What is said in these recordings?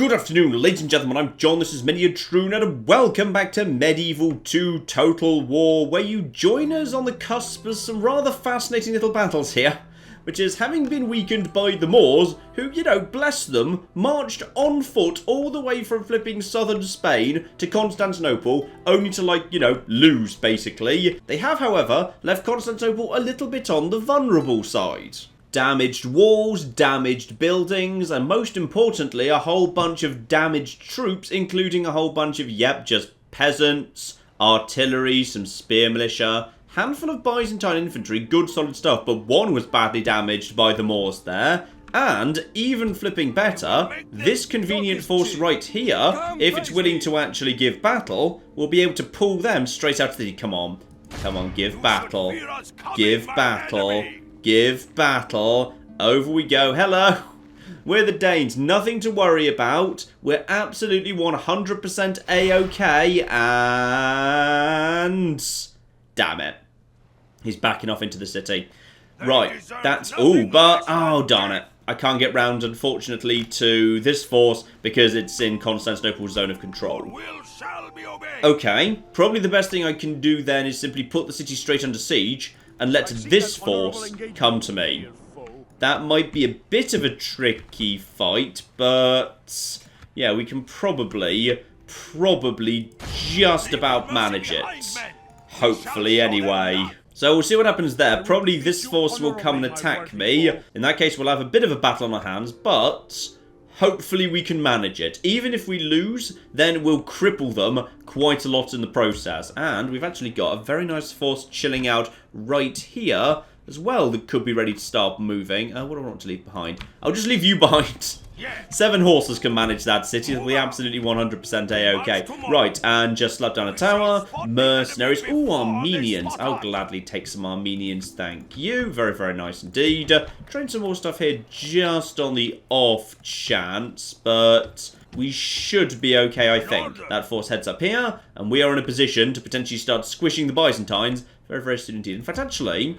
Good afternoon, ladies and gentlemen, I'm John, this is Many a Troon, and welcome back to Medieval 2 Total War, where you join us on the cusp of some rather fascinating little battles here, which is having been weakened by the Moors, who, bless them, marched on foot all the way from flipping southern Spain to Constantinople, only to, lose, basically. They have, however, left Constantinople a little bit on the vulnerable side. Damaged walls, damaged buildings, and most importantly, a whole bunch of damaged troops, including a whole bunch of, just peasants, artillery, some spear militia, handful of Byzantine infantry, good solid stuff, but one was badly damaged by the Moors there. And, even flipping better, this convenient force right here, if it's willing to actually give battle, will be able to pull them straight out of the... Come on, give battle. Give battle. Give battle. Over we go. Hello. We're the Danes. Nothing to worry about. We're absolutely 100% A-OK. And... damn it. He's backing off into the city. Right. That's... oh, darn it. I can't get round, unfortunately, to this force because it's in Constantinople's zone of control. Okay. Probably the best thing I can do then is simply put the city straight under siege and let this force come to me. That might be a bit of a tricky fight, but yeah, we can probably just about manage it. Hopefully, anyway. So we'll see what happens there. Probably this force will come and attack me. In that case, we'll have a bit of a battle on our hands, but hopefully we can manage it. Even if we lose, then we'll cripple them quite a lot in the process. And we've actually got a very nice force chilling out right here as well that could be ready to start moving. What do I want to leave behind? I'll just leave you behind. 7 horses can manage that city. It'll be absolutely 100% A-OK. Right, and just slap down a tower. Mercenaries. Ooh, Armenians. I'll gladly take some Armenians, thank you. Very, very nice indeed. Train some more stuff here just on the off chance, but we should be okay, I think. That force heads up here, and we are in a position to potentially start squishing the Byzantines very, very soon indeed. In fact, actually...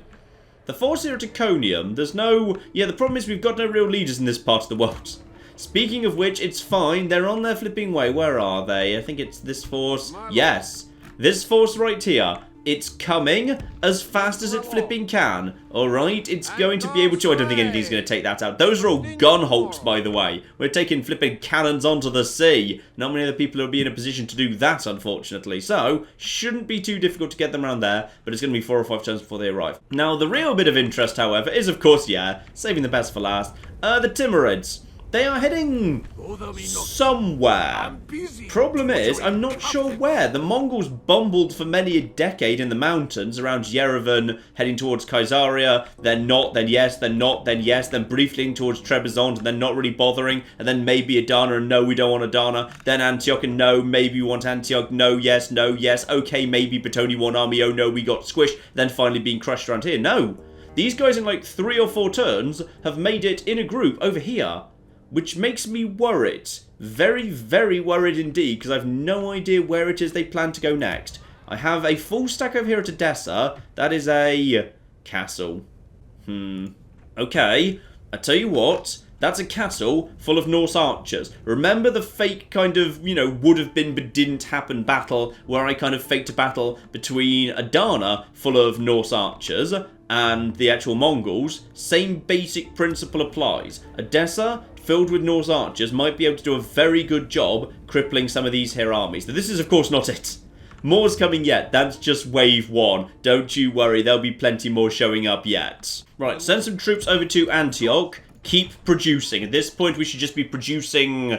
the force here at Iconium, there's no... yeah, the problem is we've got no real leaders in this part of the world. Speaking of which, it's fine. They're on their flipping way. Where are they? I think it's this force. Yes. This force right here. It's coming as fast as it flipping can. Alright? It's going to be able to... I don't think anything's going to take that out. Those are all gun halts, by the way. We're taking flipping cannons onto the sea. Not many other people will be in a position to do that, unfortunately. So, shouldn't be too difficult to get them around there. But it's going to be 4 or 5 turns before they arrive. Now, the real bit of interest, however, is, of course, saving the best for last. The Timurids. They are heading somewhere. Problem is, I'm not sure where. The Mongols bumbled for many a decade in the mountains around Yerevan, heading towards Caesarea. Then not, then yes, then not, then yes, then briefly towards Trebizond, and then not really bothering, and then maybe Adana, and no, we don't want Adana. Then Antioch, and no, maybe we want Antioch, no, yes, okay, maybe, but only one army, oh no, we got squished. Then finally being crushed around here. No, these guys in like 3 or 4 turns have made it in a group over here. Which makes me worried. Very, very worried indeed, because I have no idea where it is they plan to go next. I have a full stack over here at Edessa. That is a castle. Okay. I tell you what. That's a castle full of Norse archers. Remember the fake kind of, would have been but didn't happen battle where I kind of faked a battle between Adana, full of Norse archers, and the actual Mongols? Same basic principle applies. Edessa, filled with Norse archers, might be able to do a very good job crippling some of these here armies. This is, of course, not it. More's coming yet. That's just wave 1. Don't you worry, there'll be plenty more showing up yet. Right, send some troops over to Antioch. Keep producing. At this point, we should just be producing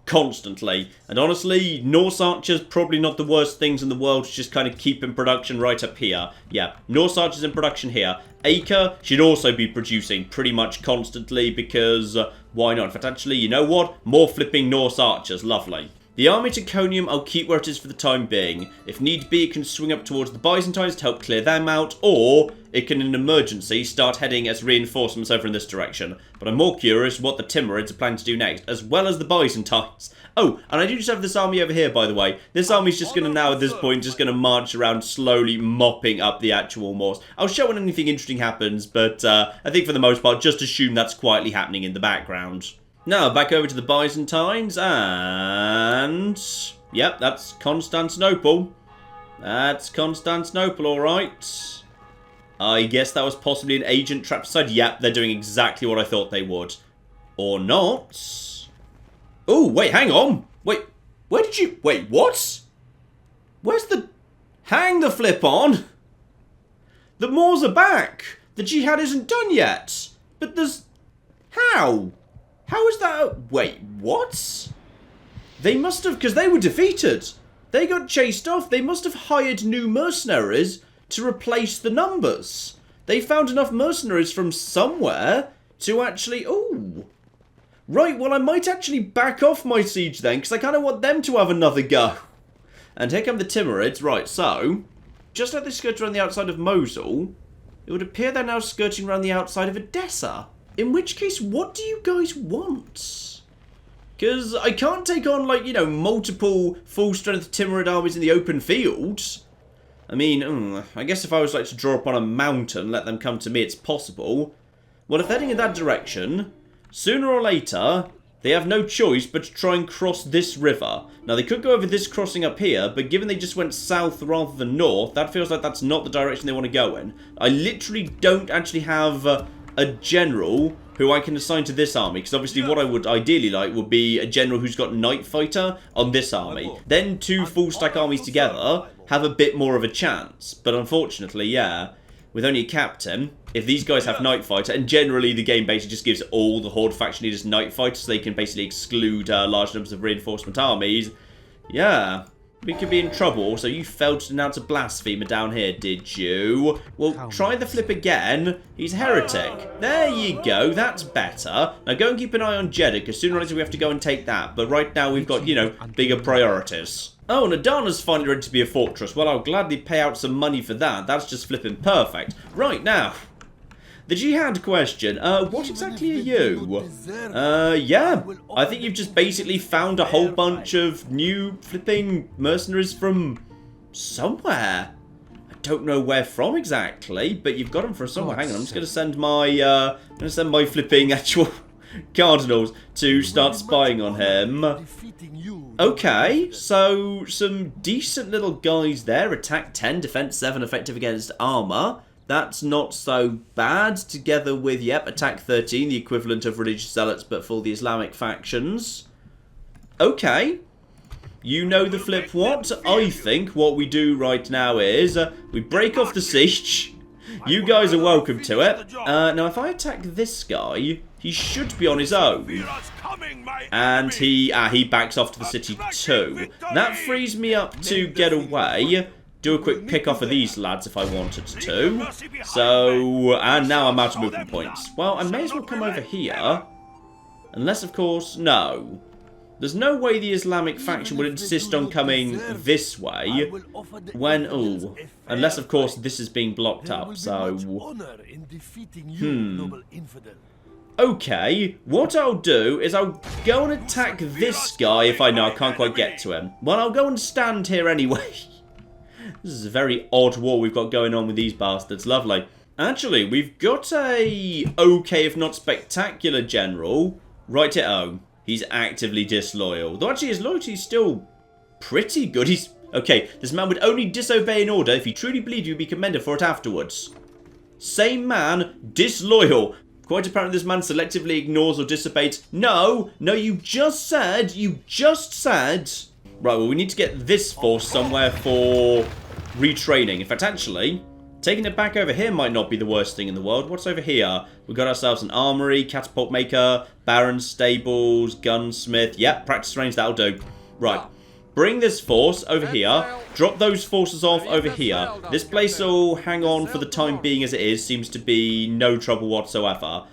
constantly. And honestly, Norse archers, probably not the worst things in the world to just kind of keep in production right up here. Yeah, Norse archers in production here. Acre should also be producing pretty much constantly because why not? In fact, actually, you know what? More flipping Norse archers. Lovely. The army to Iconium I'll keep where it is for the time being. If need be, it can swing up towards the Byzantines to help clear them out, or it can, in an emergency, start heading as reinforcements over in this direction. But I'm more curious what the Timurids are planning to do next, as well as the Byzantines. Oh, and I do just have this army over here, by the way. This army's just going to now, at this point, just going to march around slowly mopping up the actual Moors. I'll show when anything interesting happens, but I think for the most part, just assume that's quietly happening in the background. Now, back over to the Byzantines, and... Yep, that's Constantinople. That's Constantinople, alright. I guess that was possibly an agent trapped aside. Yep, they're doing exactly what I thought they would. Or not. Oh, wait, hang on. Wait, where did you... Wait, what? Where's the... Hang the flip on. The Moors are back. The jihad isn't done yet. But there's... How? How is that... Wait, what? They must have... Because they were defeated. They got chased off. They must have hired new mercenaries to replace the numbers. They found enough mercenaries from somewhere to actually... Ooh. Right, well, I might actually back off my siege then, because I kind of want them to have another go. And here come the Timurids. Right, so... Just like they skirted around the outside of Mosul, it would appear they're now skirting around the outside of Edessa. In which case, what do you guys want? Because I can't take on, like, you know, multiple full-strength Timurid armies in the open fields. I mean, I guess if I was, like, to draw upon a mountain, let them come to me, it's possible. Well, if they're heading in that direction, sooner or later, they have no choice but to try and cross this river. Now, they could go over this crossing up here, but given they just went south rather than north, that feels like that's not the direction they want to go in. I literally don't actually have... a general who I can assign to this army, because obviously what I would ideally like would be a general who's got Night Fighter on this army. Then two full stack armies together have a bit more of a chance, but unfortunately, yeah, with only a captain, if these guys have Night Fighter, and generally the game basically just gives all the Horde faction leaders Night Fighter so they can basically exclude large numbers of reinforcement armies, yeah, we could be in trouble. So you failed to denounce a blasphemer down here, did you? Well, try the flip again. He's a heretic. There you go. That's better. Now go and keep an eye on Jeddah, because sooner or later we have to go and take that. But right now we've got, you know, bigger priorities. Oh, and Adana's finally ready to be a fortress. Well, I'll gladly pay out some money for that. That's just flipping perfect. Right, now... The jihad question, what exactly are you? Yeah, I think you've just basically found a whole bunch of new flipping mercenaries from somewhere. I don't know where from exactly, but you've got them from somewhere. Hang on, I'm just going to send my flipping actual cardinals to start spying on him. Okay, so some decent little guys there. Attack 10, defense 7, effective against armor. That's not so bad, together with, yep, attack 13, the equivalent of religious zealots, but for the Islamic factions. Okay. You know the flip what? I think what we do right now is, we break off the siege. You guys are welcome to it. Now, if I attack this guy, he should be on his own. And he backs off to the city too. That frees me up to get away. Do a quick pick off of these lads if I wanted to. So, and now I'm out of movement points. Well, I may as well come over here. Unless, of course, no. There's no way the Islamic faction would insist on coming this way. When, ooh. Unless, of course, this is being blocked up, so... Okay, what I'll do is I'll go and attack this guy if I know I can't quite get to him. Well, I'll go and stand here anyway. This is a very odd war we've got going on with these bastards. Lovely. Actually, we've got a okay, if not spectacular, general right at home. He's actively disloyal. Though actually his loyalty is still pretty good. He's... Okay, this man would only disobey an order if he truly believed you'd be commended for it afterwards. Same man, disloyal. Quite apparently this man selectively ignores or dissipates. No, you just said... Right, well, we need to get this force somewhere for retraining. In fact, actually, taking it back over here might not be the worst thing in the world. What's over here? We've got ourselves an armory, catapult maker, baron's stables, gunsmith. Yep, practice range, that'll do. Right, bring this force over here. Drop those forces off over here. This place will hang on for the time being as it is. Seems to be no trouble whatsoever.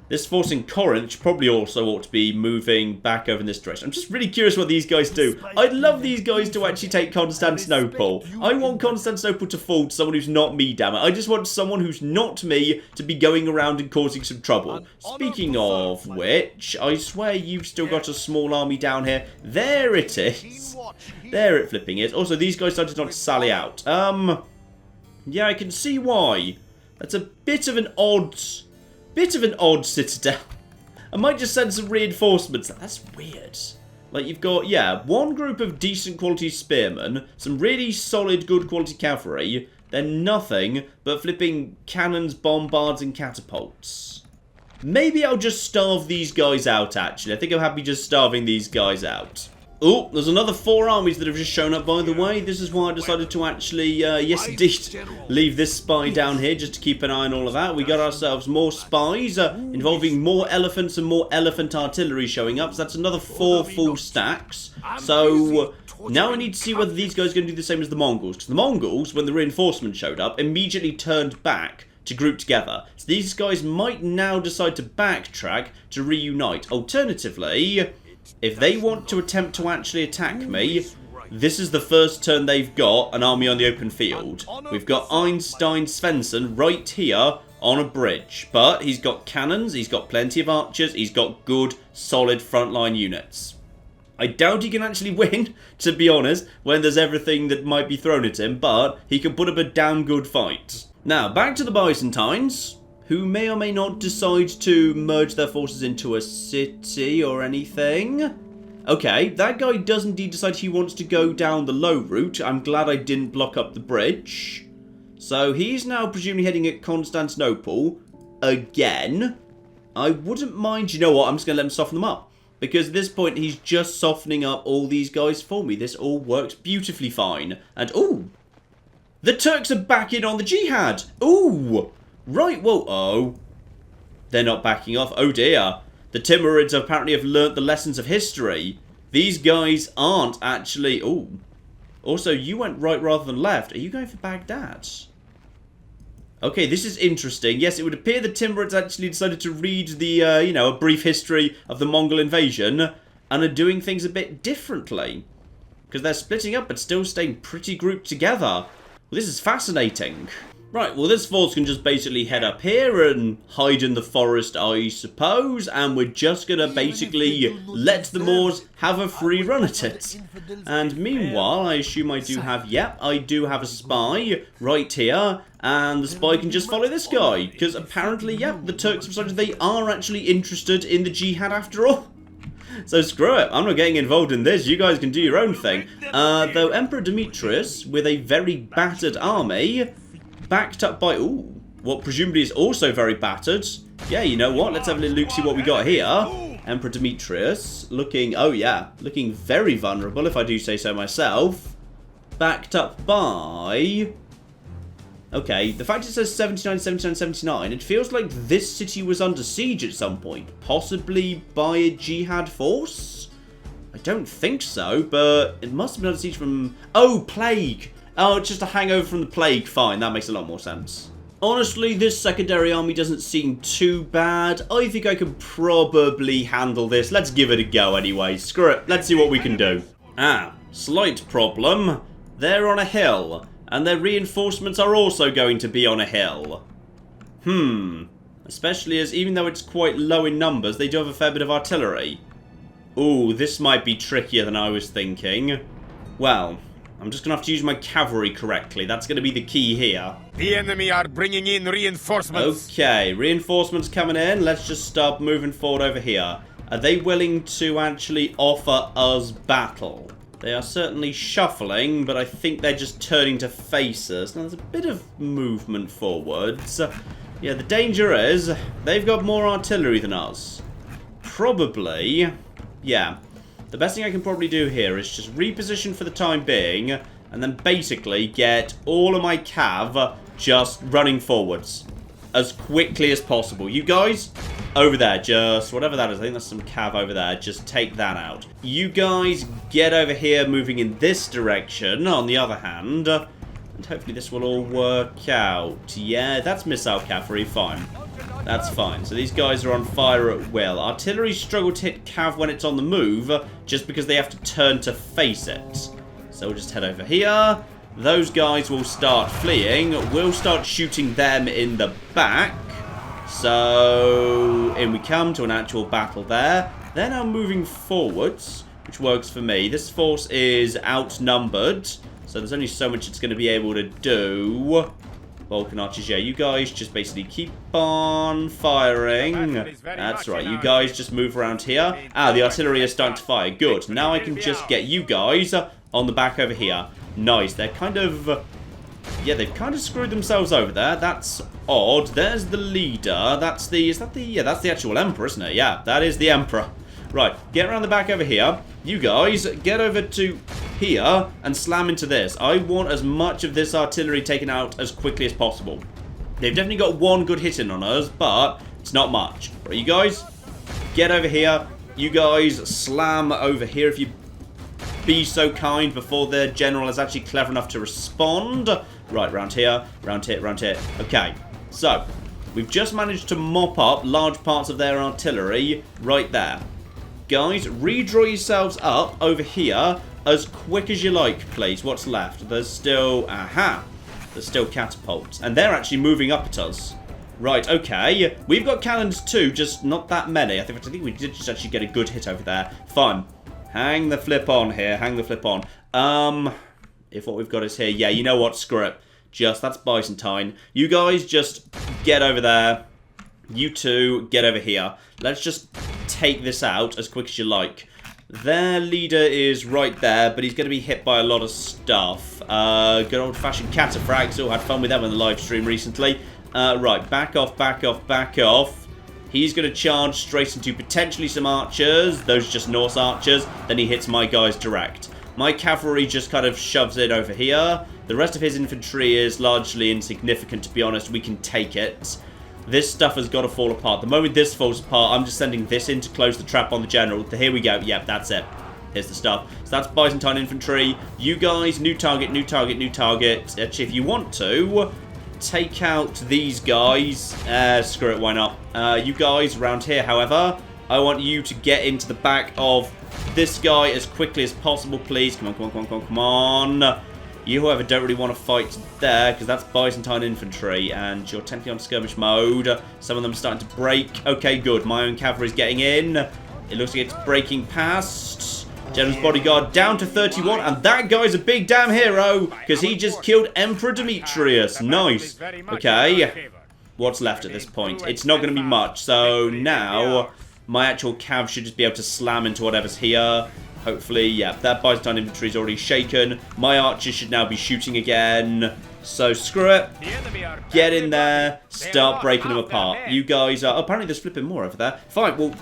This force in Corinth probably also ought to be moving back over in this direction. I'm just really curious what these guys do. I'd love these guys to actually take Constantinople. I want Constantinople to fall to someone who's not me, damn it. I just want someone who's not me to be going around and causing some trouble. Speaking of which, I swear you've still got a small army down here. There it is. There it flipping is. Also, these guys started not to sally out. Yeah, I can see why. That's a bit of an odd citadel. I might just send some reinforcements. That's weird. Like, you've got, yeah, one group of decent quality spearmen, some really solid, good quality cavalry, then nothing but flipping cannons, bombards, and catapults. Maybe I'll just starve these guys out, actually. I think I'm happy just starving these guys out. Oh, there's another 4 armies that have just shown up, by the way. This is why I decided to actually, yes indeed, leave this spy down here just to keep an eye on all of that. We got ourselves more spies involving more elephants and more elephant artillery showing up. So that's another 4 full stacks. So now I need to see whether these guys are going to do the same as the Mongols. Because the Mongols, when the reinforcements showed up, immediately turned back to group together. So these guys might now decide to backtrack to reunite. Alternatively, if they want to attempt to actually attack me, this is the first turn they've got an army on the open field. We've got Einstein Svensson right here on a bridge. But he's got cannons, he's got plenty of archers, he's got good, solid frontline units. I doubt he can actually win, to be honest, when there's everything that might be thrown at him, but he can put up a damn good fight. Now, back to the Byzantines, who may or may not decide to merge their forces into a city or anything. Okay, that guy does indeed decide he wants to go down the low route. I'm glad I didn't block up the bridge. So he's now presumably heading at Constantinople again. I wouldn't mind, you know what, I'm just going to let him soften them up. Because at this point, he's just softening up all these guys for me. This all works beautifully fine. And, ooh, the Turks are back in on the jihad. Ooh, right, whoa, oh. They're not backing off. Oh, dear. The Timurids apparently have learnt the lessons of history. These guys aren't actually... Ooh. Also, you went right rather than left. Are you going for Baghdad? Okay, this is interesting. Yes, it would appear the Timurids actually decided to read the, you know, a brief history of the Mongol invasion and are doing things a bit differently. Because they're splitting up but still staying pretty grouped together. Well, this is fascinating. Right, well, this force can just basically head up here and hide in the forest, I suppose, and we're just going to basically let the Moors have a free run at it. And meanwhile, I assume I do have, yep, I do have a spy right here, and the spy can just follow this guy, because apparently, yep, the Turks have decided they are actually interested in the jihad after all. So screw it, I'm not getting involved in this, you guys can do your own thing. Though Emperor Demetrius, with a very battered army, backed up by, ooh, what presumably is also very battered. Yeah, you know what, let's have a little look, see what we got here. Emperor Demetrius, looking, oh yeah, looking very vulnerable, if I do say so myself. Backed up by... Okay, the fact it says 79, 79, 79, it feels like this city was under siege at some point. Possibly by a jihad force? I don't think so, but it must have been under siege from... Oh, plague! Oh, it's just a hangover from the plague. Fine, that makes a lot more sense. Honestly, this secondary army doesn't seem too bad. I think I can probably handle this. Let's give it a go anyway. Screw it, let's see what we can do. Ah, slight problem. They're on a hill. And their reinforcements are also going to be on a hill. Especially as, even though it's quite low in numbers, they do have a fair bit of artillery. Ooh, this might be trickier than I was thinking. Well, I'm just going to have to use my cavalry correctly. That's going to be the key here. The enemy are bringing in reinforcements. Okay, reinforcements coming in. Let's just start moving forward over here. Are they willing to actually offer us battle? They are certainly shuffling, but I think they're just turning to face us. Now, there's a bit of movement forwards. Yeah, the danger is they've got more artillery than us. Probably, yeah. The best thing I can probably do here is just reposition for the time being, and then basically get all of my cav just running forwards as quickly as possible. You guys, over there, just whatever that is, I think that's some cav over there, just take that out. You guys get over here moving in this direction, on the other hand, and hopefully this will all work out. Yeah, that's missile cavalry, fine. That's fine. So these guys are on fire at will. Artillery struggle to hit cav when it's on the move, just because they have to turn to face it. So we'll just head over here. Those guys will start fleeing. We'll start shooting them in the back. So in we come to an actual battle there. They're now moving forwards, which works for me. This force is outnumbered, so there's only so much it's going to be able to do. Vulcan archers, yeah, you guys just basically keep on firing. That's right, you guys just move around here. Ah, the artillery is starting to fire. Good. Now I can just get you guys on the back over here. Nice. They're kind of... yeah, they've kind of screwed themselves over there. That's odd. There's the leader. That's the... is that the... yeah, that's the actual emperor, isn't it? Yeah, that is the emperor. Right, get around the back over here. You guys, get over to here and slam into this. I want as much of this artillery taken out as quickly as possible. They've definitely got one good hit in on us, but it's not much. Right, you guys, get over here. You guys slam over here if you be so kind before their general is actually clever enough to respond. Right, round here, round here, round here. Okay, so we've just managed to mop up large parts of their artillery right there. Guys, redraw yourselves up over here as quick as you like, please. What's left? There's still... aha! There's still catapults. And they're actually moving up at us. Right, okay. We've got cannons too, just not that many. I think we did just actually get a good hit over there. Fun. Hang the flip on here. Hang the flip on. If what we've got is here. Yeah, you know what? Screw it. That's Byzantine. You guys just get over there. You two, get over here. Let's just take this out as quick as you like. Their leader is right there, but he's going to be hit by a lot of stuff. Good old-fashioned cataphracts. Oh, had fun with them on the live stream recently. Right, back off, back off, back off. He's going to charge straight into potentially some archers. Those are just Norse archers. Then he hits my guys direct. My cavalry just kind of shoves it over here. The rest of his infantry is largely insignificant, to be honest. We can take it. This stuff has got to fall apart. The moment this falls apart, I'm just sending this in to close the trap on the general. Here we go. Yep, that's it. Here's the stuff. So that's Byzantine infantry. You guys, new target, new target, new target. Actually, if you want to, take out these guys. Screw it, why not? You guys around here, however, I want you to get into the back of this guy as quickly as possible, please. Come on, come on, come on, come on, come on. You, however, don't really want to fight there, because that's Byzantine infantry, and you're technically on skirmish mode. Some of them are starting to break. Okay, good. My own cavalry's getting in. It looks like it's breaking past. General's bodyguard down to 31, and that guy's a big damn hero, because he just killed Emperor Demetrius. Nice. Okay, what's left at this point? It's not going to be much, so now my actual cav should just be able to slam into whatever's here. Hopefully, yeah, that Byzantine infantry is already shaken. My archers should now be shooting again. So, screw it. Get in there. Start breaking them apart. You guys are... oh, apparently there's flipping more over there. Fine, well,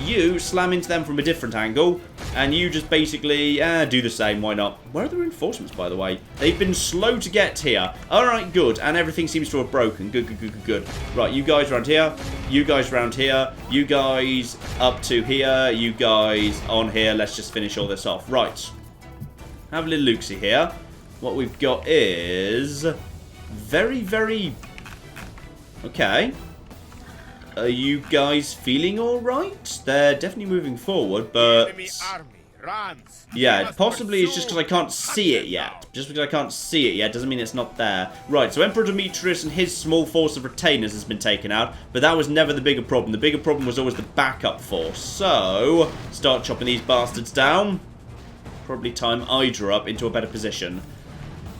you slam into them from a different angle. And you just basically do the same. Why not? Where are the reinforcements, by the way? They've been slow to get here. Alright, good. And everything seems to have broken. Good, good, good, good, good. Right, you guys around here. You guys around here. You guys up to here. You guys on here. Let's just finish all this off. Right. Have a little look-see here. What we've got is... very, very... okay. Are you guys feeling alright? They're definitely moving forward, but... yeah, possibly it's just because I can't see it yet. Just because I can't see it yet doesn't mean it's not there. Right, so Emperor Demetrius and his small force of retainers has been taken out, but that was never the bigger problem. The bigger problem was always the backup force. So, start chopping these bastards down. Probably time Hydra up into a better position.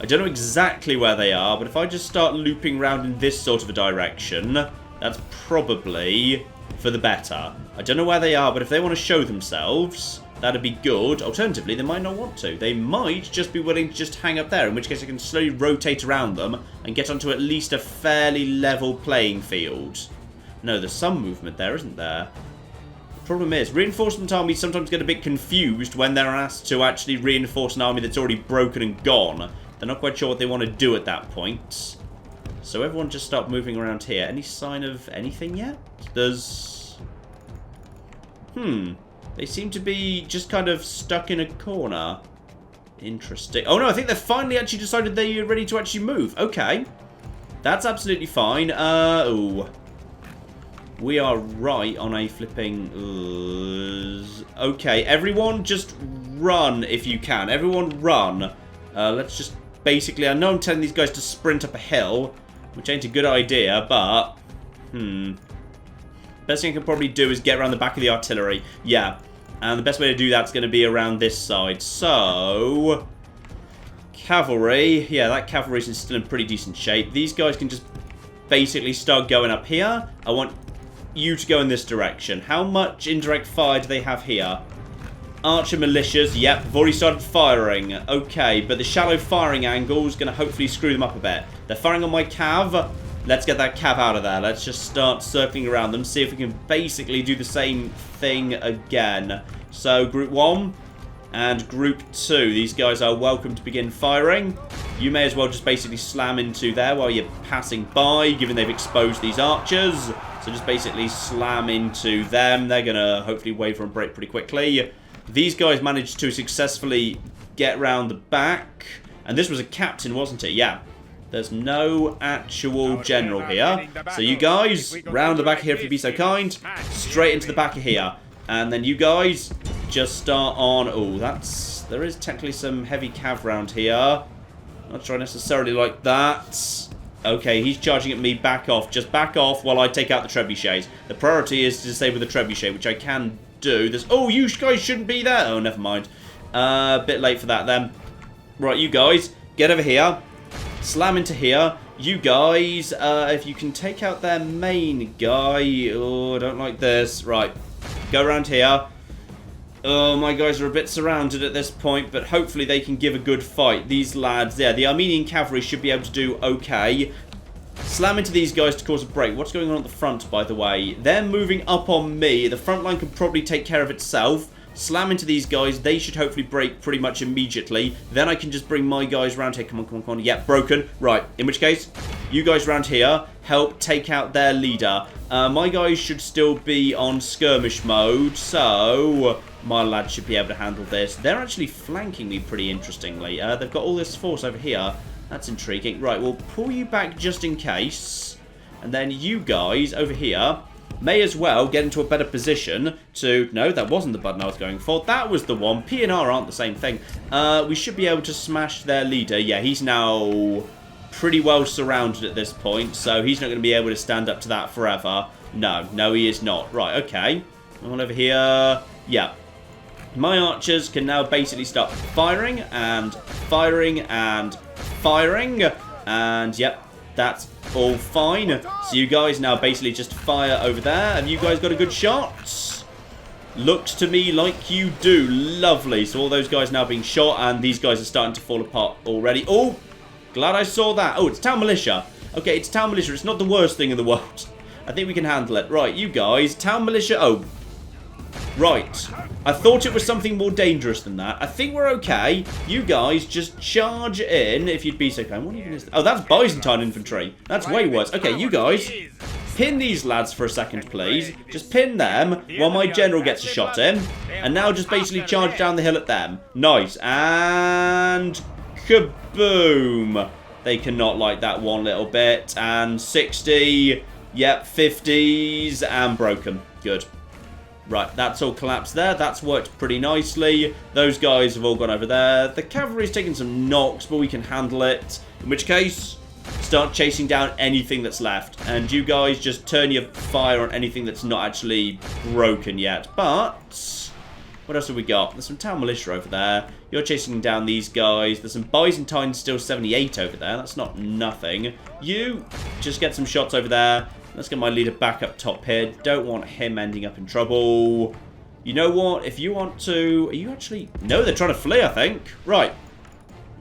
I don't know exactly where they are, but if I just start looping around in this sort of a direction... that's probably for the better. I don't know where they are, but if they want to show themselves, that'd be good. Alternatively, they might not want to. They might just be willing to just hang up there, in which case I can slowly rotate around them and get onto at least a fairly level playing field. No, there's some movement there, isn't there? Problem is, reinforcement armies sometimes get a bit confused when they're asked to actually reinforce an army that's already broken and gone. They're not quite sure what they want to do at that point. So everyone just start moving around here. Any sign of anything yet? There's... they seem to be just kind of stuck in a corner. Interesting. Oh no, I think they've finally actually decided they're ready to actually move. Okay. That's absolutely fine. Oh. We are right on a flipping... okay, everyone just run if you can. Everyone run. Let's just basically... I know I'm telling these guys to sprint up a hill, which ain't a good idea, but... best thing I can probably do is get around the back of the artillery. Yeah. And the best way to do that's going to be around this side. So... cavalry. Yeah, that cavalry's still in pretty decent shape. These guys can just basically start going up here. I want you to go in this direction. How much indirect fire do they have here? Archer militias, yep, I've already started firing. Okay, but the shallow firing angle is going to hopefully screw them up a bit. They're firing on my cav. Let's get that cav out of there. Let's just start circling around them, see if we can basically do the same thing again. So, Group 1 and Group 2. These guys are welcome to begin firing. You may as well just basically slam into there while you're passing by, given they've exposed these archers. So just basically slam into them. They're going to hopefully waver and break pretty quickly. These guys managed to successfully get round the back. And this was a captain, wasn't it? Yeah. There's no actual general here. So you guys, round the back here if you'd be so kind. Straight into the back of here. And then you guys just start on... Oh, that's... There is technically some heavy cav round here. Not sure necessarily like that. Okay, he's charging at me. Back off. Just back off while I take out the trebuchets. The priority is to disable the trebuchet, which I can do. There's... Oh, you guys shouldn't be there. Oh, never mind. A bit late for that then. Right, you guys, get over here. Slam into here. You guys, if you can take out their main guy. Oh, I don't like this. Right, go around here. Oh, my guys are a bit surrounded at this point, but hopefully they can give a good fight. These lads, yeah, the Armenian cavalry should be able to do okay. Slam into these guys to cause a break. What's going on at the front, by the way? They're moving up on me. The front line can probably take care of itself. Slam into these guys. They should hopefully break pretty much immediately. Then I can just bring my guys around here. Come on, come on, come on. Yeah, broken. Right, in which case, you guys around here help take out their leader. My guys should still be on skirmish mode, so my lads should be able to handle this. They're actually flanking me pretty interestingly. They've got all this force over here. That's intriguing. Right, we'll pull you back just in case. And then you guys over here may as well get into a better position to... No, that wasn't the button I was going for. That was the one. P and R aren't the same thing. We should be able to smash their leader. Yeah, he's now pretty well surrounded at this point, so he's not going to be able to stand up to that forever. No, he is not. Right, okay. On over here. Yeah. My archers can now basically start firing and firing and firing. And, yep, that's all fine. So you guys now basically just fire over there. Have you guys got a good shot? Looks to me like you do. Lovely. So all those guys now being shot, and these guys are starting to fall apart already. Oh, glad I saw that. Oh, it's town militia. Okay, it's town militia. It's not the worst thing in the world. I think we can handle it. Right, you guys. Town militia. Oh, right. I thought it was something more dangerous than that. I think we're okay. You guys just charge in, if you'd be so kind. What even is that? Oh, that's Byzantine infantry. That's way worse. Okay, you guys, pin these lads for a second, please. Just pin them while my general gets a shot in. And now just basically charge down the hill at them. Nice. And kaboom. They cannot like that one little bit. And 60. Yep, 50s. And broken. Good. Right, that's all collapsed there. That's worked pretty nicely. Those guys have all gone over there. The cavalry's taken some knocks, but we can handle it. In which case, start chasing down anything that's left. And you guys just turn your fire on anything that's not actually broken yet. But what else have we got? There's some town militia over there. You're chasing down these guys. There's some Byzantine still 78 over there. That's not nothing. You just get some shots over there. Let's get my leader back up top here. Don't want him ending up in trouble. You know what? If you want to... Are you actually... No, they're trying to flee, I think. Right.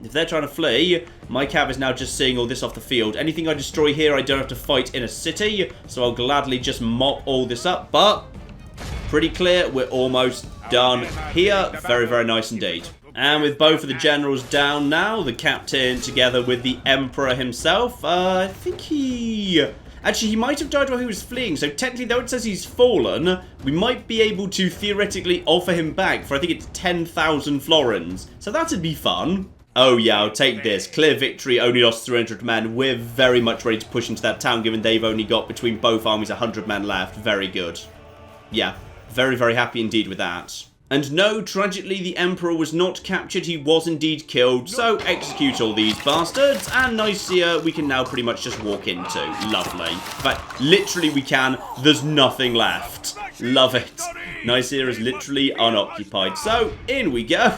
If they're trying to flee, my cav is now just seeing all this off the field. Anything I destroy here, I don't have to fight in a city. So I'll gladly just mop all this up. But pretty clear, we're almost done here. Very, very nice indeed. And with both of the generals down now, the captain together with the emperor himself, I think he... Actually, he might have died while he was fleeing, so technically, though it says he's fallen, we might be able to theoretically offer him back for, I think it's 10,000 florins. So that'd be fun. Oh yeah, I'll take this. Clear victory, only lost 300 men. We're very much ready to push into that town, given they've only got, between both armies, 100 men left. Very good. Yeah, very, very happy indeed with that. And no, tragically, the Emperor was not captured. He was indeed killed. So execute all these bastards. And Nicaea, we can now pretty much just walk into. Lovely. In fact, literally we can. There's nothing left. Love it. Nicaea is literally unoccupied. So in we go.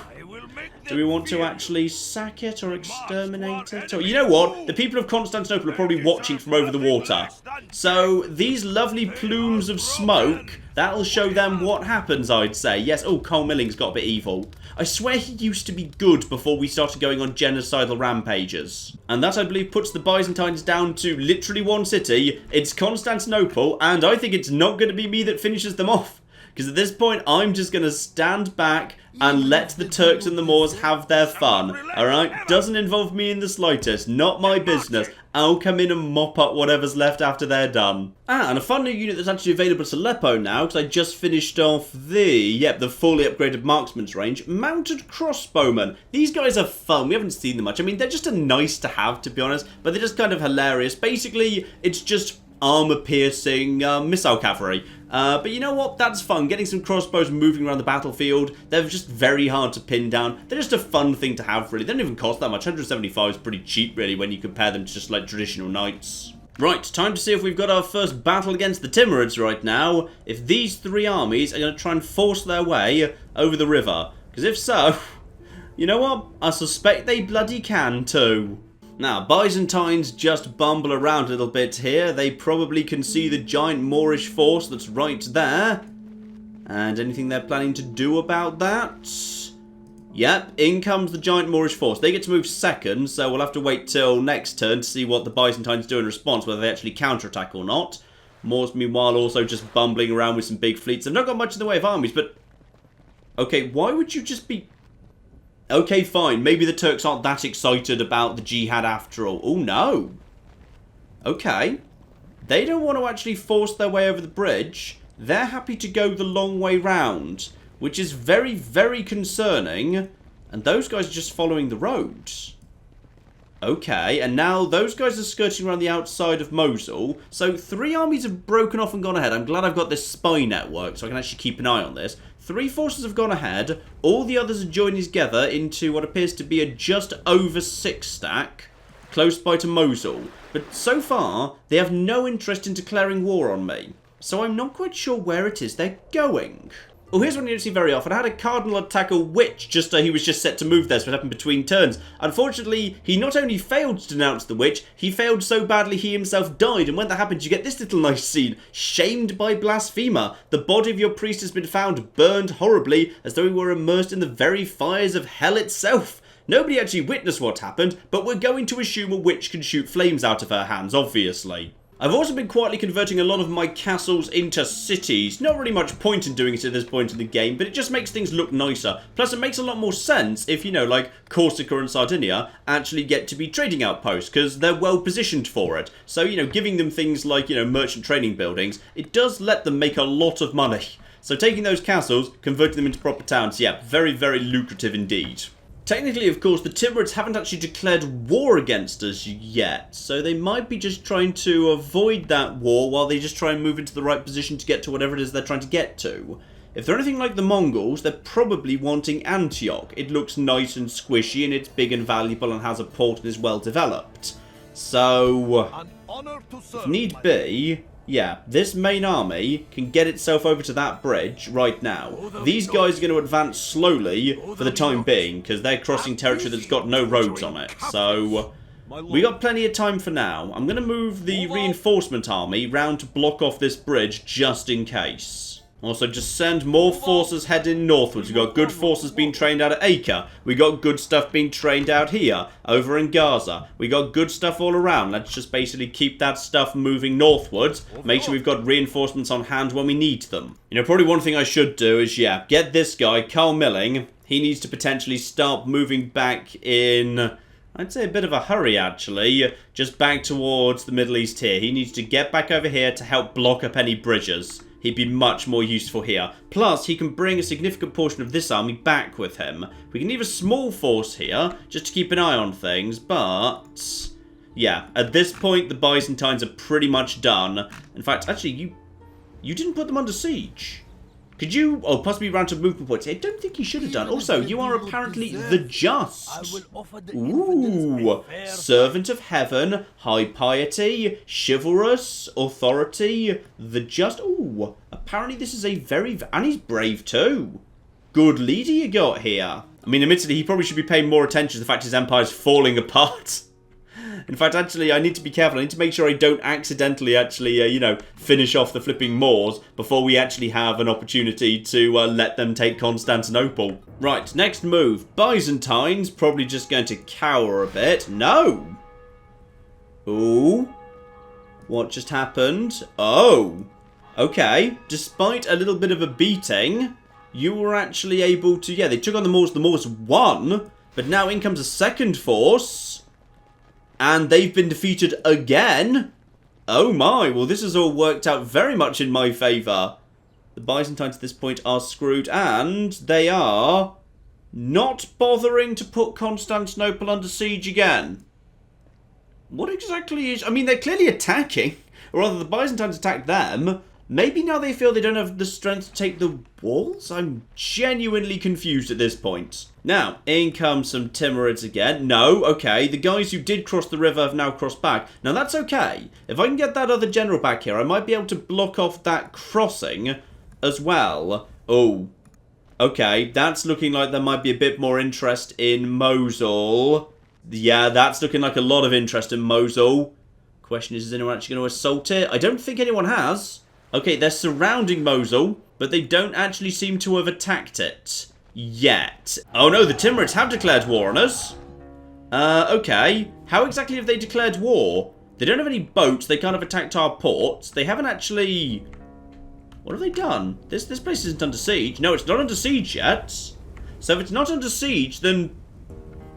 Do we want to actually sack it or exterminate it? Or, you know what? The people of Constantinople are probably watching from over the water. So, these lovely plumes of smoke, that'll show them what happens, I'd say. Yes, oh, Cole Milling's got a bit evil. I swear he used to be good before we started going on genocidal rampages. And that, I believe, puts the Byzantines down to literally one city. It's Constantinople, and I think it's not going to be me that finishes them off. Because at this point, I'm just going to stand back and let the Turks and the Moors have their fun. Alright? Doesn't involve me in the slightest. Not my business. I'll come in and mop up whatever's left after they're done. Ah, and a fun new unit that's actually available to Aleppo now, because I just finished off the fully upgraded marksman's range, mounted crossbowmen. These guys are fun. We haven't seen them much. I mean, they're just a nice to have, to be honest, but they're just kind of hilarious. Basically, it's just armor-piercing missile cavalry. But you know what? That's fun. Getting some crossbows moving around the battlefield. They're just very hard to pin down. They're just a fun thing to have, really. They don't even cost that much. 175 is pretty cheap, really, when you compare them to just, like, traditional knights. Right, time to see if we've got our first battle against the Timurids right now. If these three armies are going to try and force their way over the river. Because if so, you know what? I suspect they bloody can, too. Now, Byzantines just bumble around a little bit here. They probably can see the giant Moorish force that's right there. And anything they're planning to do about that? Yep, in comes the giant Moorish force. They get to move second, so we'll have to wait till next turn to see what the Byzantines do in response, whether they actually counterattack or not. Moors, meanwhile, also just bumbling around with some big fleets. They've not got much in the way of armies, but... Okay, why would you just be... Okay, fine. Maybe the Turks aren't that excited about the jihad after all. Oh, no. Okay. They don't want to actually force their way over the bridge. They're happy to go the long way round, which is very, very concerning. And those guys are just following the road. Okay, and now those guys are skirting around the outside of Mosul. So 3 armies have broken off and gone ahead. I'm glad I've got this spy network so I can actually keep an eye on this. 3 forces have gone ahead. All the others are joining together into what appears to be a just over 6 stack, close by to Mosul. But so far, they have no interest in declaring war on me. So I'm not quite sure where it is they're going. Well, here's one you don't see very often. I had a cardinal attack a witch he was just set to move there, so it happened between turns. Unfortunately, he not only failed to denounce the witch, he failed so badly he himself died. And when that happens, you get this little nice scene. Shamed by blasphemer. The body of your priest has been found burned horribly, as though he were immersed in the very fires of hell itself. Nobody actually witnessed what happened, but we're going to assume a witch can shoot flames out of her hands, obviously. I've also been quietly converting a lot of my castles into cities. Not really much point in doing it at this point in the game, but it just makes things look nicer. Plus, it makes a lot more sense if, you know, like Corsica and Sardinia actually get to be trading outposts, because they're well positioned for it. So, you know, giving them things like, you know, merchant training buildings, it does let them make a lot of money. So taking those castles, converting them into proper towns, yeah, very, very lucrative indeed. Technically, of course, the Timurids haven't actually declared war against us yet, so they might be just trying to avoid that war while they just try and move into the right position to get to whatever it is they're trying to get to. If they're anything like the Mongols, they're probably wanting Antioch. It looks nice and squishy, and it's big and valuable and has a port and is well developed. So, if need be... Yeah, this main army can get itself over to that bridge right now. These guys are going to advance slowly for the time being, because they're crossing territory that's got no roads on it. So, we got plenty of time for now. I'm going to move the reinforcement army round to block off this bridge just in case. Also, just send more forces heading northwards. We've got good forces being trained out at Acre. We got good stuff being trained out here, over in Gaza. We got good stuff all around. Let's just basically keep that stuff moving northwards. Make sure we've got reinforcements on hand when we need them. You know, probably one thing I should do is, yeah, get this guy, Carl Milling. He needs to potentially start moving back in... I'd say a bit of a hurry, actually. Just back towards the Middle East here. He needs to get back over here to help block up any bridges. He'd be much more useful here. Plus, he can bring a significant portion of this army back with him. We can leave a small force here, just to keep an eye on things, but... Yeah, at this point, the Byzantines are pretty much done. In fact, actually, you didn't put them under siege. Could you... Oh, possibly round to movement points. I don't think you should have done. Also, you are apparently the Just. Ooh. Servant of Heaven, high piety, chivalrous, authority, the Just. Ooh. Apparently this is a very... And he's brave too. Good leader you got here. I mean, admittedly, he probably should be paying more attention to the fact his empire's falling apart. In fact, actually, I need to be careful. I need to make sure I don't accidentally you know, finish off the flipping Moors before we actually have an opportunity to let them take Constantinople. Right, next move. Byzantines, probably just going to cower a bit. No! Ooh. What just happened? Oh. Okay. Despite a little bit of a beating, you were actually able to... Yeah, they took on the Moors. The Moors won. But now in comes a second force. And they've been defeated again. Oh my. Well, this has all worked out very much in my favour. The Byzantines at this point are screwed. And they are not bothering to put Constantinople under siege again. What exactly is... I mean, they're clearly attacking. Or rather, the Byzantines attacked them. Maybe now they feel they don't have the strength to take the walls? I'm genuinely confused at this point. Now, in comes some Timurids again. No, okay. The guys who did cross the river have now crossed back. Now, that's okay. If I can get that other general back here, I might be able to block off that crossing as well. Oh, okay. That's looking like there might be a bit more interest in Mosul. Yeah, that's looking like a lot of interest in Mosul. Question is anyone actually going to assault it? I don't think anyone has. Okay, they're surrounding Mosul, but they don't actually seem to have attacked it yet. Oh no, the Timurids have declared war on us. Okay. How exactly have they declared war? They don't have any boats. They kind of attacked our ports. They haven't actually... What have they done? This place isn't under siege. No, it's not under siege yet. So if it's not under siege, then...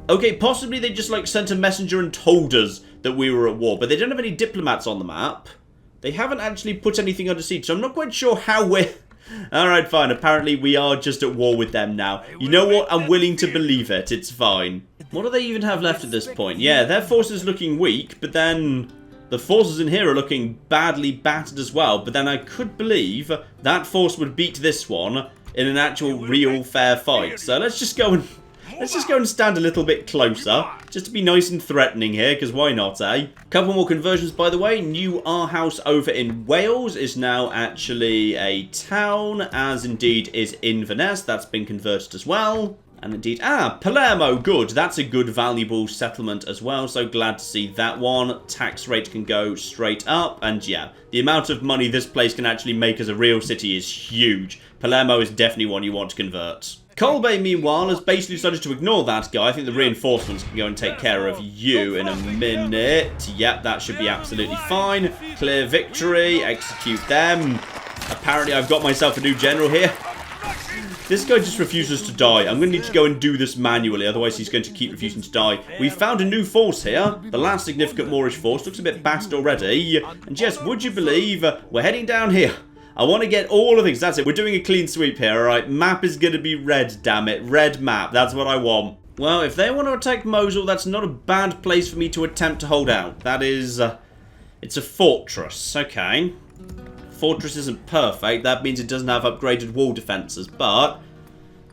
Okay, possibly they just, like, sent a messenger and told us that we were at war. But they don't have any diplomats on the map. They haven't actually put anything under siege, so I'm not quite sure how we're... Alright, fine. Apparently, we are just at war with them now. You know what? I'm willing to believe it. It's fine. What do they even have left at this point? Yeah, their force is looking weak, but then... The forces in here are looking badly battered as well. But then I could believe that force would beat this one in an actual real fair fight. So let's just go and... Let's just go and stand a little bit closer, just to be nice and threatening here, because why not, eh? Couple more conversions, by the way. New Our House over in Wales is now actually a town, as indeed is Inverness. That's been converted as well. And indeed, Palermo, good. That's a good, valuable settlement as well, so glad to see that one. Tax rate can go straight up, and yeah, the amount of money this place can actually make as a real city is huge. Palermo is definitely one you want to convert. Colbay, meanwhile, has basically decided to ignore that guy. I think the reinforcements can go and take care of you in a minute. Yep, that should be absolutely fine. Clear victory. Execute them. Apparently, I've got myself a new general here. This guy just refuses to die. I'm going to need to go and do this manually, otherwise he's going to keep refusing to die. We found a new force here. The last significant Moorish force looks a bit battered already. And yes, would you believe, we're heading down here. I want to get all of things. That's it. We're doing a clean sweep here, alright? Map is going to be red, damn it. Red map. That's what I want. Well, if they want to attack Mosul, that's not a bad place for me to attempt to hold out. That is... it's a fortress. Okay. Fortress isn't perfect. That means it doesn't have upgraded wall defenses, but...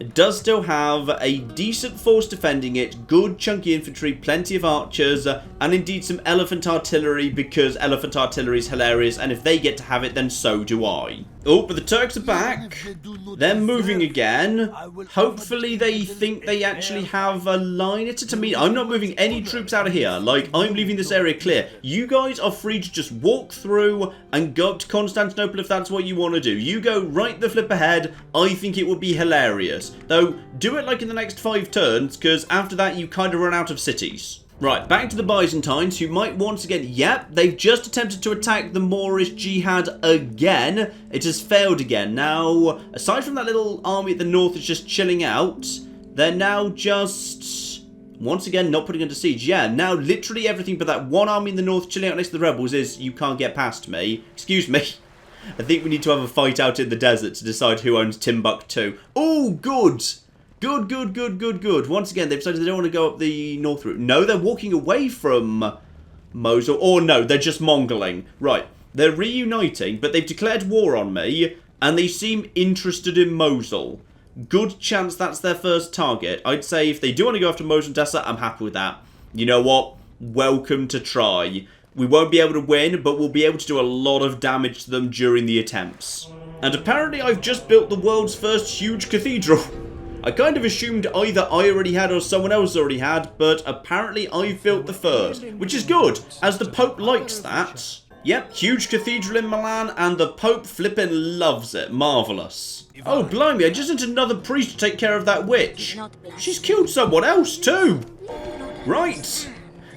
It does still have a decent force defending it, good chunky infantry, plenty of archers, and indeed some elephant artillery, because elephant artillery is hilarious, and if they get to have it, then so do I. Oh, but the Turks are back. They're moving again. Hopefully they think they actually have a line. To me, I'm not moving any troops out of here. Like, I'm leaving this area clear. You guys are free to just walk through and go up to Constantinople if that's what you want to do. You go right the flip ahead. I think it would be hilarious. Though, do it like in the next 5 turns, because after that you kind of run out of cities. Right, back to the Byzantines, who might once again... Yep, they've just attempted to attack the Moorish Jihad again. It has failed again. Now, aside from that little army at the north that's just chilling out, they're now just... Once again, not putting under siege. Yeah, now literally everything but that one army in the north chilling out next to the rebels is, you can't get past me. Excuse me. I think we need to have a fight out in the desert to decide who owns Timbuktu. Oh, good! Good, good, good, good, good. Once again, they've decided they don't want to go up the north route. No, they're walking away from Mosul. Or no, they're just Mongoling. Right, they're reuniting, but they've declared war on me, and they seem interested in Mosul. Good chance that's their first target. I'd say if they do want to go after Mosul and Tessa, I'm happy with that. You know what? Welcome to try. We won't be able to win, but we'll be able to do a lot of damage to them during the attempts. And apparently I've just built the world's first huge cathedral. I kind of assumed either I already had or someone else already had, but apparently I've built the first, which is good, as the Pope likes that. Yep, huge cathedral in Milan, and the Pope flippin' loves it. Marvellous. Oh, blimey, I just sent another priest to take care of that witch. She's killed someone else, too. Right.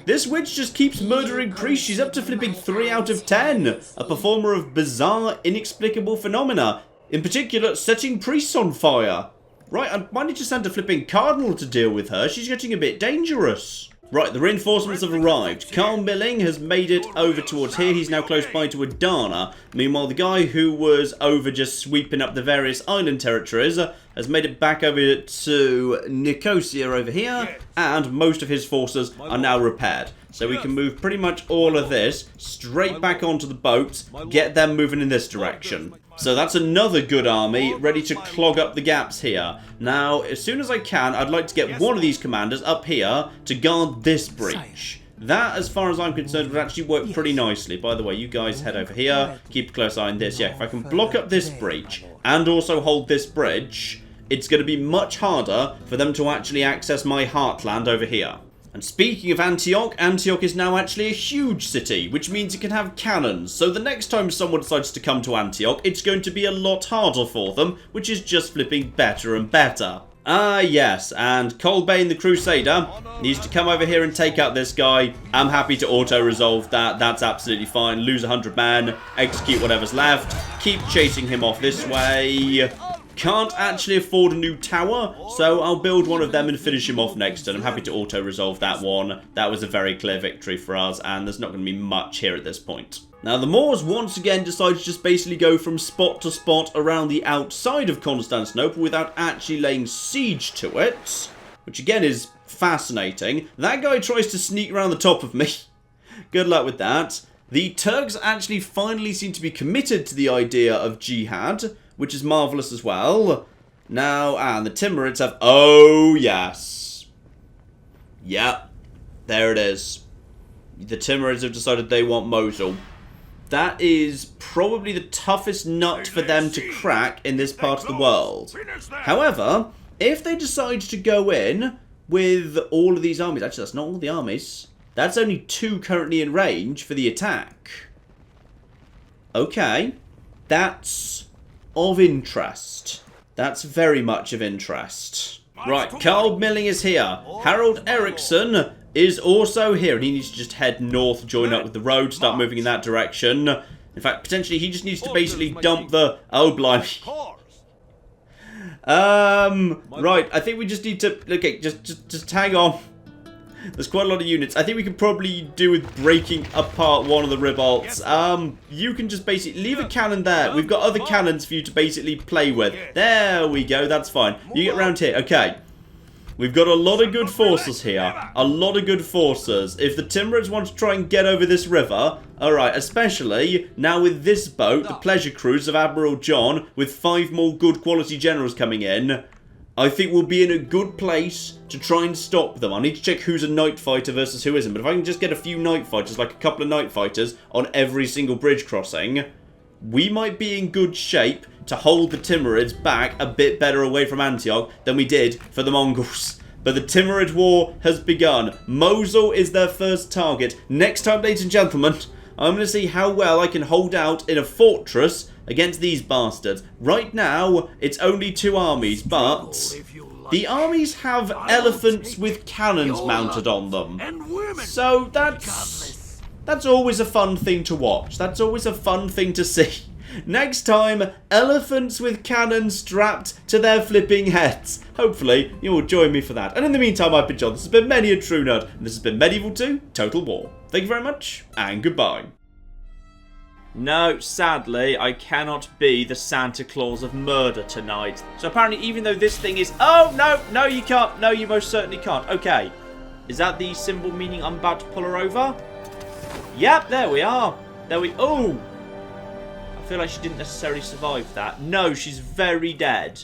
This witch just keeps murdering priests. She's up to flipping 3 out of 10. A performer of bizarre, inexplicable phenomena. In particular, setting priests on fire. Right, I might need to send a flipping cardinal to deal with her. She's getting a bit dangerous. Right, the reinforcements have arrived. Carl Milling has made it over towards here. He's now close by to Adana. Meanwhile, the guy who was over just sweeping up the various island territories has made it back over to Nicosia over here. And most of his forces are now repaired. So we can move pretty much all of this straight back onto the boats, get them moving in this direction. So that's another good army ready to clog up the gaps here. Now, as soon as I can, I'd like to get one of these commanders up here to guard this breach. That, as far as I'm concerned, would actually work pretty nicely. By the way, you guys head over here, keep a close eye on this. Yeah, if I can block up this breach and also hold this bridge, it's going to be much harder for them to actually access my heartland over here. And speaking of Antioch, Antioch is now actually a huge city, which means it can have cannons. So the next time someone decides to come to Antioch, it's going to be a lot harder for them, which is just flipping better and better. Ah, yes, and Colbane the Crusader needs to come over here and take out this guy. I'm happy to auto-resolve that. That's absolutely fine. Lose 100 men, execute whatever's left, keep chasing him off this way. Can't actually afford a new tower, so I'll build one of them and finish him off next turn. I'm happy to auto-resolve that one. That was a very clear victory for us, and there's not going to be much here at this point. Now, the Moors once again decide to just basically go from spot to spot around the outside of Constantinople without actually laying siege to it, which again is fascinating. That guy tries to sneak around the top of me. Good luck with that. The Turks actually finally seem to be committed to the idea of jihad, which is marvellous as well. Now, and the Timurids have... Oh, yes. Yep. There it is. The Timurids have decided they want Mosul. That is probably the toughest nut for them to crack in this part of the world. However, if they decide to go in with all of these armies... Actually, that's not all the armies. That's only 2 currently in range for the attack. Okay. That's of interest. That's very much of interest. Right, Carl Milling is here. Harold Eriksson is also here, and he needs to just head north, join up with the road, start moving in that direction. In fact, potentially he just needs to basically dump the... Oh, blimey. Right, I think we just need to... Okay, just hang on. There's quite a lot of units. I think we could probably do with breaking apart one of the ribolts. You can just basically leave a cannon there. We've got other cannons for you to basically play with. There we go. That's fine. You get round here. Okay. We've got a lot of good forces here. A lot of good forces. If the Timurids want to try and get over this river, alright, especially now with this boat, the pleasure cruise of Admiral John, with 5 more good quality generals coming in, I think we'll be in a good place to try and stop them. I need to check who's a night fighter versus who isn't. But if I can just get a few night fighters, like a couple of night fighters, on every single bridge crossing, we might be in good shape to hold the Timurids back a bit better away from Antioch than we did for the Mongols. But the Timurid War has begun. Mosul is their first target. Next time, ladies and gentlemen, I'm going to see how well I can hold out in a fortress against these bastards. Right now, it's only 2 armies, but the armies have elephants with cannons mounted on them. So that's always a fun thing to watch. That's always a fun thing to see. Next time, elephants with cannons strapped to their flipping heads. Hopefully, you will join me for that. And in the meantime, I've been John. This has been Many a True Nerd, and this has been Medieval 2 Total War. Thank you very much, and goodbye. No, sadly, I cannot be the Santa Claus of murder tonight. So apparently, even though this thing is... Oh, no, you can't. No, you most certainly can't. Okay. Is that the symbol meaning I'm about to pull her over? Yep, there we are. Oh! I feel like she didn't necessarily survive that. No, she's very dead.